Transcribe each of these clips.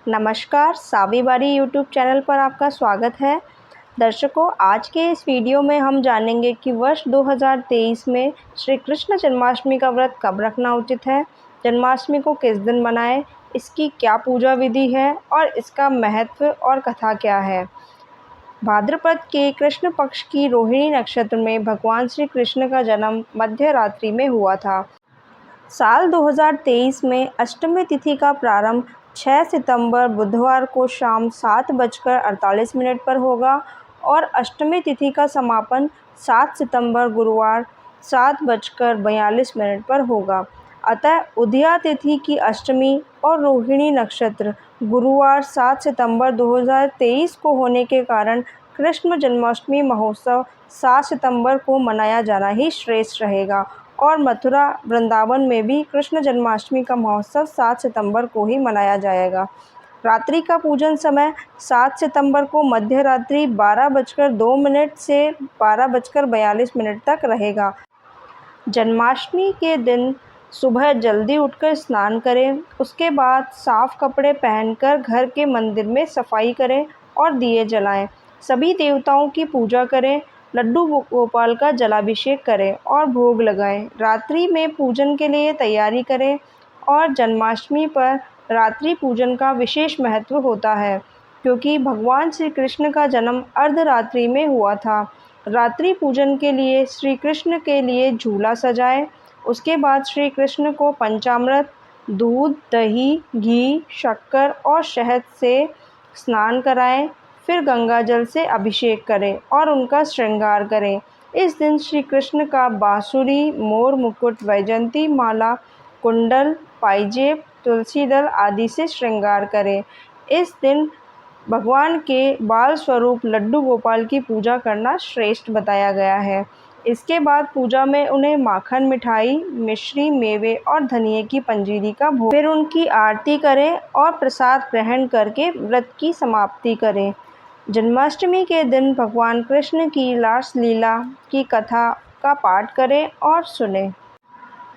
नमस्कार, सावीबारी YouTube channel पर आपका स्वागत है। दर्शकों, आज के इस वीडियो में हम जानेंगे कि वर्ष 2023 में श्री कृष्ण जन्माष्टमी का व्रत कब रखना उचित है, जन्माष्टमी को किस दिन मनाएं, इसकी क्या पूजा विधि है और इसका महत्व और कथा क्या है। भाद्रपद के कृष्ण पक्ष की रोहिणी नक्षत्र में भगवान श्री कृष्ण का जन्म मध्य रात्रि में हुआ था। साल 2023 में अष्टमी तिथि का प्रारंभ 6 सितंबर बुधवार को शाम 7:48 पर होगा और अष्टमी तिथि का समापन 7 सितंबर गुरुवार 7:42 पर होगा। अतः उदया तिथि की अष्टमी और रोहिणी नक्षत्र गुरुवार 7 सितंबर 2023 को होने के कारण कृष्ण जन्माष्टमी महोत्सव 7 सितंबर को मनाया जाना ही श्रेष्ठ रहेगा और मथुरा वृंदावन में भी कृष्ण जन्माष्टमी का महोत्सव 7 सितंबर को ही मनाया जाएगा। रात्रि का पूजन समय 7 सितंबर को मध्य रात्रि 12:02 से 12:42 तक रहेगा। जन्माष्टमी के दिन सुबह जल्दी उठकर स्नान करें, उसके बाद साफ कपड़े पहनकर घर के मंदिर में सफाई करें और दिए जलाएं। सभी देवताओं की पूजा करें, लड्डू गोपाल का जलाभिषेक करें और भोग लगाएं। रात्रि में पूजन के लिए तैयारी करें और जन्माष्टमी पर रात्रि पूजन का विशेष महत्व होता है क्योंकि भगवान श्री कृष्ण का जन्म अर्धरात्रि में हुआ था। रात्रि पूजन के लिए श्री कृष्ण के लिए झूला सजाएं। उसके बाद श्री कृष्ण को पंचामृत, दूध, दही, घी, शक्कर और शहद से स्नान कराएं। फिर गंगा जल से अभिषेक करें और उनका श्रृंगार करें। इस दिन श्री कृष्ण का बांसुरी, मोर मुकुट, वैजयंती माला, कुंडल, पाइजेब, तुलसी दल आदि से श्रृंगार करें। इस दिन भगवान के बाल स्वरूप लड्डू गोपाल की पूजा करना श्रेष्ठ बताया गया है। इसके बाद पूजा में उन्हें माखन, मिठाई, मिश्री, मेवे और धनिये की पंजीरी का भोग, फिर उनकी आरती करें और प्रसाद ग्रहण करके व्रत की समाप्ति करें। जन्माष्टमी के दिन भगवान कृष्ण की रास लीला की कथा का पाठ करें और सुनें।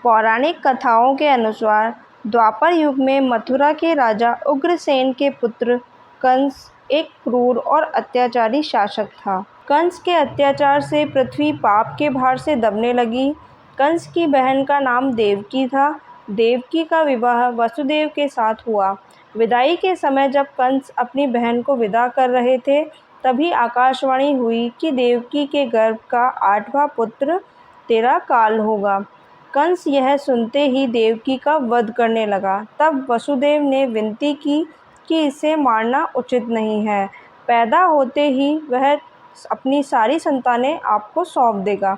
पौराणिक कथाओं के अनुसार द्वापर युग में मथुरा के राजा उग्रसेन के पुत्र कंस एक क्रूर और अत्याचारी शासक था। कंस के अत्याचार से पृथ्वी पाप के भार से दबने लगी। कंस की बहन का नाम देवकी था। देवकी का विवाह वसुदेव के साथ हुआ। विदाई के समय जब कंस अपनी बहन को विदा कर रहे थे, तभी आकाशवाणी हुई कि देवकी के गर्भ का 8वां पुत्र तेरा काल होगा। कंस यह सुनते ही देवकी का वध करने लगा। तब वसुदेव ने विनती की कि इसे मारना उचित नहीं है। पैदा होते ही वह अपनी सारी संतानें आपको सौंप देगा।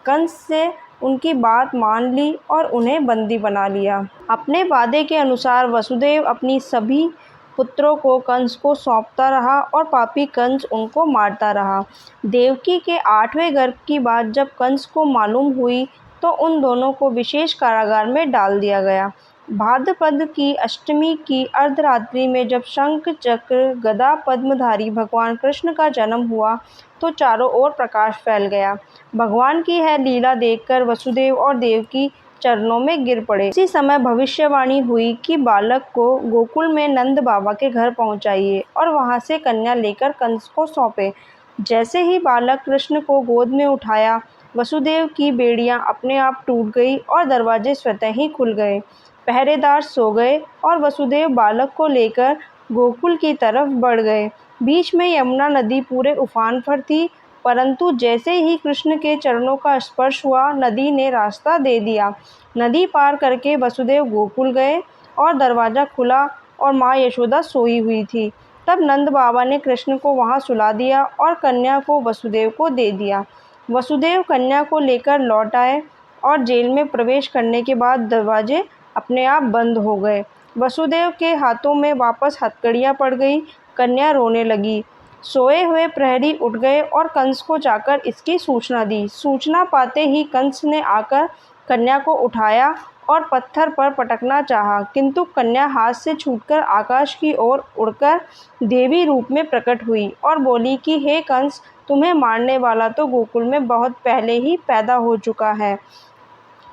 कंस से उनकी बात मान ली और उन्हें बंदी बना लिया। अपने वादे के अनुसार वसुदेव अपनी सभी पुत्रों को कंस को सौंपता रहा और पापी कंस उनको मारता रहा। देवकी के 8वें गर्भ की बात जब कंस को मालूम हुई तो उन दोनों को विशेष कारागार में डाल दिया गया। भाद्रपद की अष्टमी की अर्धरात्रि में जब शंख, चक्र, गदा, पद्मधारी भगवान कृष्ण का जन्म हुआ तो चारों ओर प्रकाश फैल गया। भगवान की यह लीला देखकर वसुदेव और देवकी चरणों में गिर पड़े। इसी समय भविष्यवाणी हुई कि बालक को गोकुल में नंद बाबा के घर पहुंचाइए और वहां से कन्या लेकर कंस को सौंपे। जैसे ही बालक कृष्ण को गोद में उठाया, वसुदेव की बेड़ियां अपने आप टूट गई और दरवाजे स्वतः ही खुल गए। पहरेदार सो गए और वसुदेव बालक को लेकर गोकुल की तरफ बढ़ गए। बीच में यमुना नदी पूरे उफान पर थी, परंतु जैसे ही कृष्ण के चरणों का स्पर्श हुआ, नदी ने रास्ता दे दिया। नदी पार करके वसुदेव गोकुल गए और दरवाज़ा खुला और माँ यशोदा सोई हुई थी। तब नंद बाबा ने कृष्ण को वहाँ सुला दिया और कन्या को वसुदेव को दे दिया। वसुदेव कन्या को लेकर लौट आए और जेल में प्रवेश करने के बाद दरवाजे अपने आप बंद हो गए। वसुदेव के हाथों में वापस हथकड़ियाँ पड़ गई। कन्या रोने लगी। सोए हुए प्रहरी उठ गए और कंस को जाकर इसकी सूचना दी। सूचना पाते ही कंस ने आकर कन्या को उठाया और पत्थर पर पटकना चाहा, किंतु कन्या हाथ से छूटकर आकाश की ओर उड़कर देवी रूप में प्रकट हुई और बोली कि हे कंस, तुम्हें मारने वाला तो गोकुल में बहुत पहले ही पैदा हो चुका है।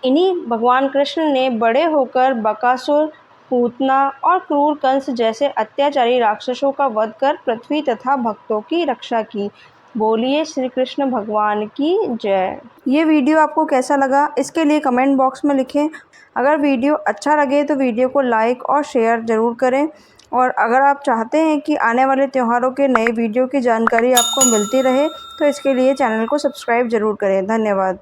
इन्हीं भगवान कृष्ण ने बड़े होकर बकासुर पूतना और क्रूर कंस जैसे अत्याचारी राक्षसों का वध कर पृथ्वी तथा भक्तों की रक्षा की। बोलिए श्री कृष्ण भगवान की जय। ये वीडियो आपको कैसा लगा इसके लिए कमेंट बॉक्स में लिखें। अगर वीडियो अच्छा लगे तो वीडियो को लाइक और शेयर ज़रूर करें। और अगर आप चाहते हैं कि आने वाले त्योहारों के नए वीडियो की जानकारी आपको मिलती रहे तो इसके लिए चैनल को सब्सक्राइब ज़रूर करें। धन्यवाद।